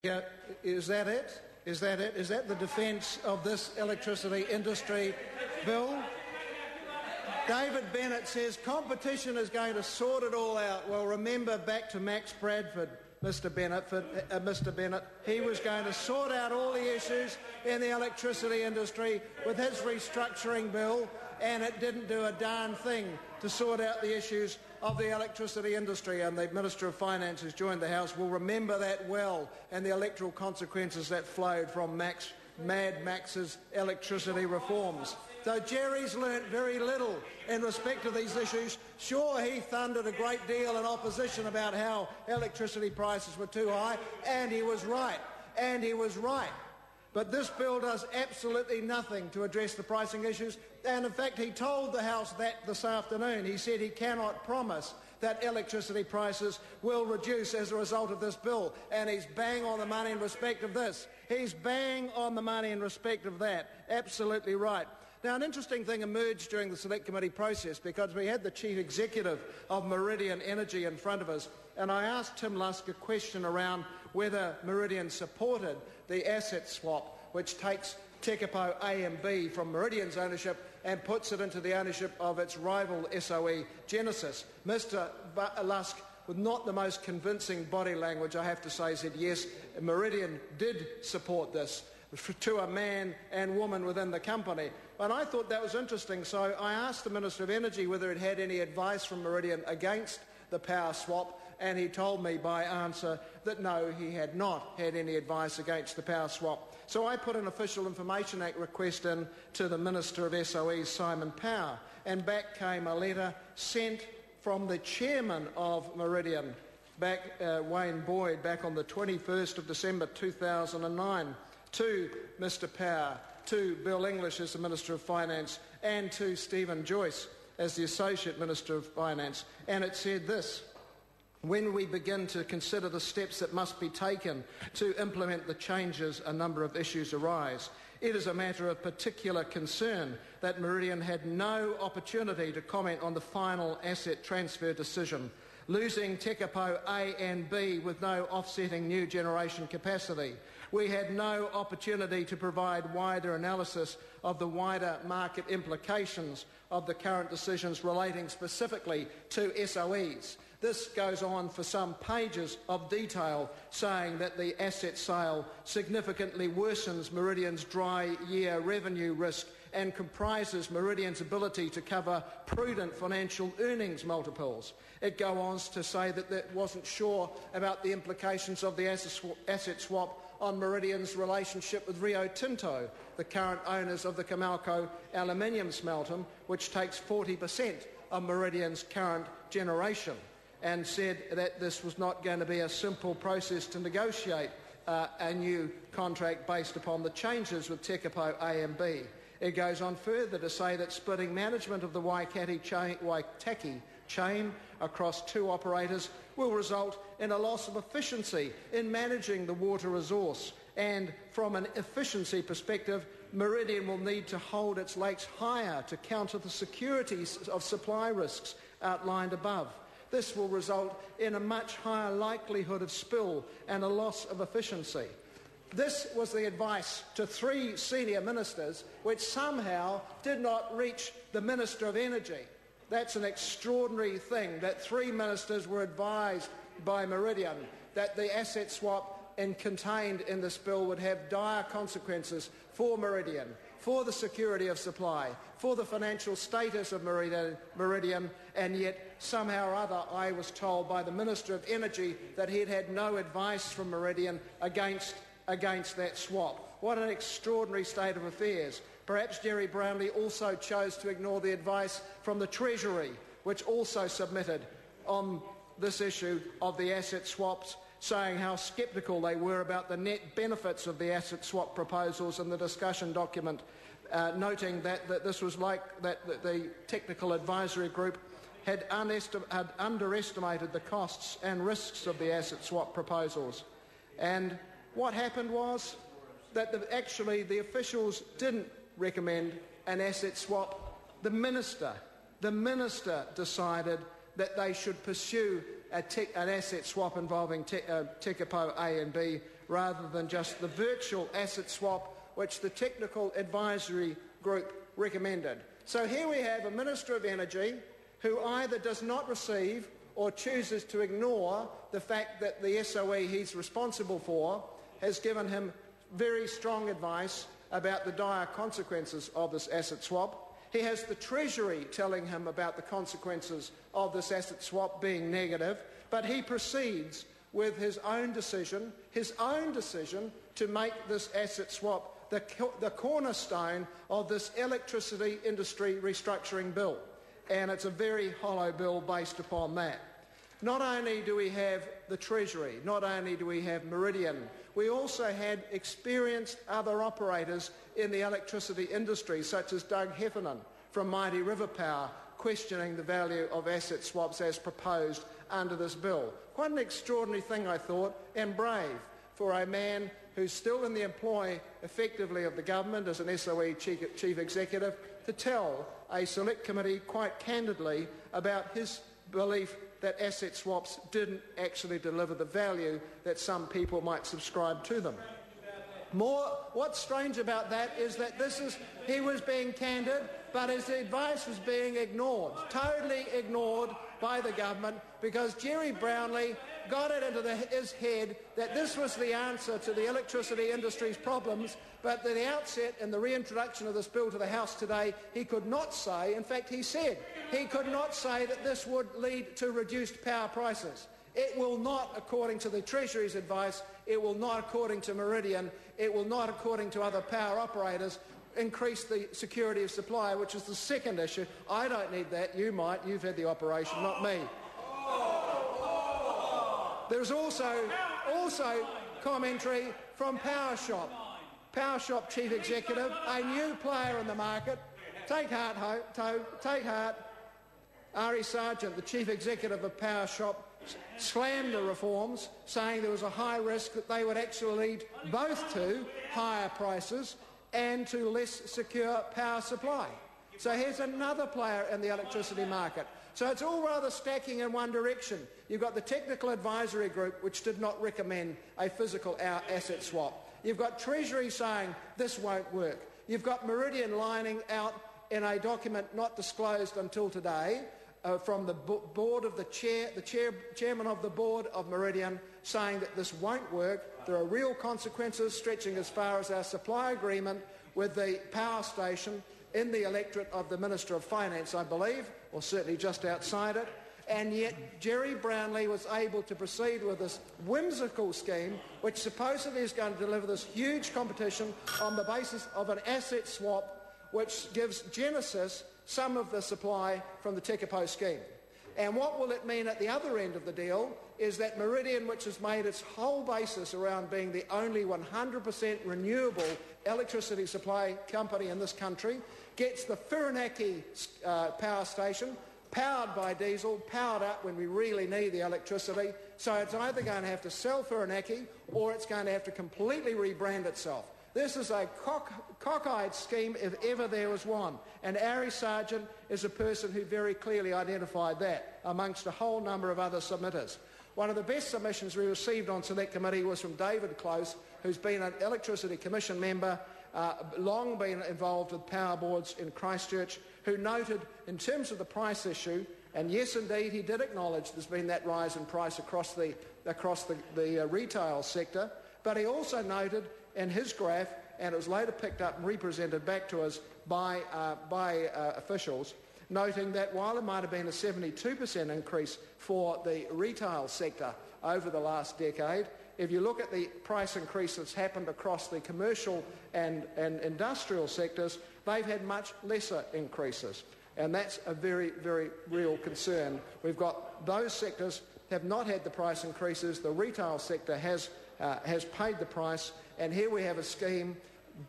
Yeah, is that it? Is that it? Is that the defence of this electricity industry bill? David Bennett says competition is going to sort it all out. Well, remember back to Max Bradford, Mr. Bennett. He was going to sort out all the issues in the electricity industry with his restructuring bill, and it didn't do a darn thing to sort out the issues of the electricity industry. And the Minister of Finance, who's joined the House, will remember that well, and the electoral consequences that flowed from Mad Max's electricity reforms. So Jerry's learnt very little in respect to these issues. Sure, he thundered a great deal in opposition about how electricity prices were too high, and he was right. But this bill does absolutely nothing to address the pricing issues. And in fact, he told the House that this afternoon. He said he cannot promise that electricity prices will reduce as a result of this bill. And he's bang on the money in respect of this. He's bang on the money in respect of that. Absolutely right. Now, an interesting thing emerged during the Select Committee process, because we had the Chief Executive of Meridian Energy in front of us, and I asked Tim Lusk a question around whether Meridian supported the asset swap, which takes Tekapo A and B from Meridian's ownership and puts it into the ownership of its rival SOE Genesis. Mr. Lusk, with not the most convincing body language, I have to say, said yes, Meridian did support this, to a man and woman within the company. And I thought that was interesting, so I asked the Minister of Energy whether it had any advice from Meridian against the power swap, and he told me by answer that no, he had not had any advice against the power swap. So I put an Official Information Act request in to the Minister of SOE, Simon Power, and back came a letter sent from the chairman of Meridian, Wayne Boyd, back on the 21st of December 2009, to Mr Power, to Bill English as the Minister of Finance, and to Stephen Joyce as the Associate Minister of Finance. And it said this: when we begin to consider the steps that must be taken to implement the changes, a number of issues arise. It is a matter of particular concern that Meridian had no opportunity to comment on the final asset transfer decision, losing Tekapo A and B with no offsetting new generation capacity. We had no opportunity to provide wider analysis of the wider market implications of the current decisions relating specifically to SOEs. This goes on for some pages of detail, saying that the asset sale significantly worsens Meridian's dry year revenue risk and comprises Meridian's ability to cover prudent financial earnings multiples. It goes on to say that it wasn't sure about the implications of the asset swap on Meridian's relationship with Rio Tinto, the current owners of the Comalco aluminium smelter, which takes 40% of Meridian's current generation, and said that this was not going to be a simple process to negotiate a new contract based upon the changes with Tekapo A and B. It goes on further to say that splitting management of the Waitaki chain across two operators will result in a loss of efficiency in managing the water resource, and from an efficiency perspective, Meridian will need to hold its lakes higher to counter the security of supply risks outlined above. This will result in a much higher likelihood of spill and a loss of efficiency. This was the advice to three senior ministers, which somehow did not reach the Minister of Energy. That's an extraordinary thing, that three ministers were advised by Meridian that the asset swap contained in this bill would have dire consequences for Meridian, for the security of supply, for the financial status of Meridian, and yet somehow or other I was told by the Minister of Energy that he had had no advice from Meridian against that swap. What an extraordinary state of affairs. Perhaps Jerry Brownlee also chose to ignore the advice from the Treasury, which also submitted on this issue of the asset swaps, saying how sceptical they were about the net benefits of the asset swap proposals in the discussion document, noting that this was like that the technical advisory group had underestimated the costs and risks of the asset swap proposals. And what happened was that actually the officials didn't recommend an asset swap. The minister decided that they should pursue an asset swap involving Tekapo A and B rather than just the virtual asset swap which the technical advisory group recommended. So here we have a Minister of Energy who either does not receive or chooses to ignore the fact that the SOE he's responsible for has given him very strong advice about the dire consequences of this asset swap. He has the Treasury telling him about the consequences of this asset swap being negative, but he proceeds with his own decision to make this asset swap the cornerstone of this electricity industry restructuring bill. And it's a very hollow bill based upon that. Not only do we have the Treasury, not only do we have Meridian, we also had experienced other operators in the electricity industry, such as Doug Heffernan from Mighty River Power, questioning the value of asset swaps as proposed under this bill. Quite an extraordinary thing, I thought, and brave for a man who's still in the employ, effectively, of the government as an SOE chief executive, to tell a select committee quite candidly about his belief that asset swaps didn't actually deliver the value that some people might subscribe to them. What's strange about that is that he was being candid, but his advice was being ignored, totally ignored by the government, because Jerry Brownlee got it into his head that this was the answer to the electricity industry's problems, but at the outset, in the reintroduction of this bill to the House today, he could not say, in fact he said, he could not say that this would lead to reduced power prices. It will not, according to the Treasury's advice, it will not, according to Meridian, it will not, according to other power operators, increase the security of supply, which is the second issue. I don't need that. You might. You've had the operation, not me. There's also commentary from PowerShop Chief Executive, a new player in the market. Take heart, take heart. Ari Sargent, the Chief Executive of PowerShop, slammed the reforms, saying there was a high risk that they would actually lead both to higher prices and to less secure power supply. So here's another player in the electricity market. So it's all rather stacking in one direction. You've got the technical advisory group, which did not recommend a physical asset swap. You've got Treasury saying this won't work. You've got Meridian lining out in a document not disclosed until today from the board of the chairman of the board of Meridian, saying that this won't work. There are real consequences stretching as far as our supply agreement with the power station in the electorate of the Minister of Finance, I believe, or certainly just outside it. And yet Jerry Brownlee was able to proceed with this whimsical scheme, which supposedly is going to deliver this huge competition on the basis of an asset swap, which gives Genesis some of the supply from the Tekapo scheme. And what will it mean at the other end of the deal is that Meridian, which has made its whole basis around being the only 100% renewable electricity supply company in this country, gets the Whirinaki power station, powered by diesel, powered up when we really need the electricity. So it's either going to have to sell Whirinaki or it's going to have to completely rebrand itself. This is a cockeyed scheme if ever there was one. And Ari Sargent is a person who very clearly identified that amongst a whole number of other submitters. One of the best submissions we received on Select Committee was from David Close, who's been an Electricity Commission member, long been involved with power boards in Christchurch, who noted in terms of the price issue, and yes indeed he did acknowledge there's been that rise in price across the retail sector, but he also noted in his graph, and it was later picked up and represented back to us by officials, noting that while it might have been a 72% increase for the retail sector over the last decade, if you look at the price increase that's happened across the commercial and industrial sectors, they've had much lesser increases. And that's a very, very real concern. We've got those sectors have not had the price increases. The retail sector has paid the price, and here we have a scheme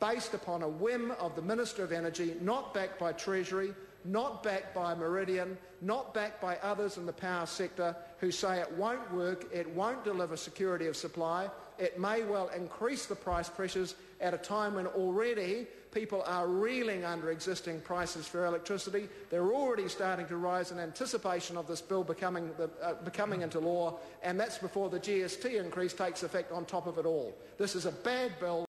based upon a whim of the Minister of Energy, not backed by Treasury, not backed by Meridian, not backed by others in the power sector who say it won't work, it won't deliver security of supply, it may well increase the price pressures at a time when already people are reeling under existing prices for electricity. They're already starting to rise in anticipation of this bill becoming into law, and that's before the GST increase takes effect on top of it all. This is a bad bill.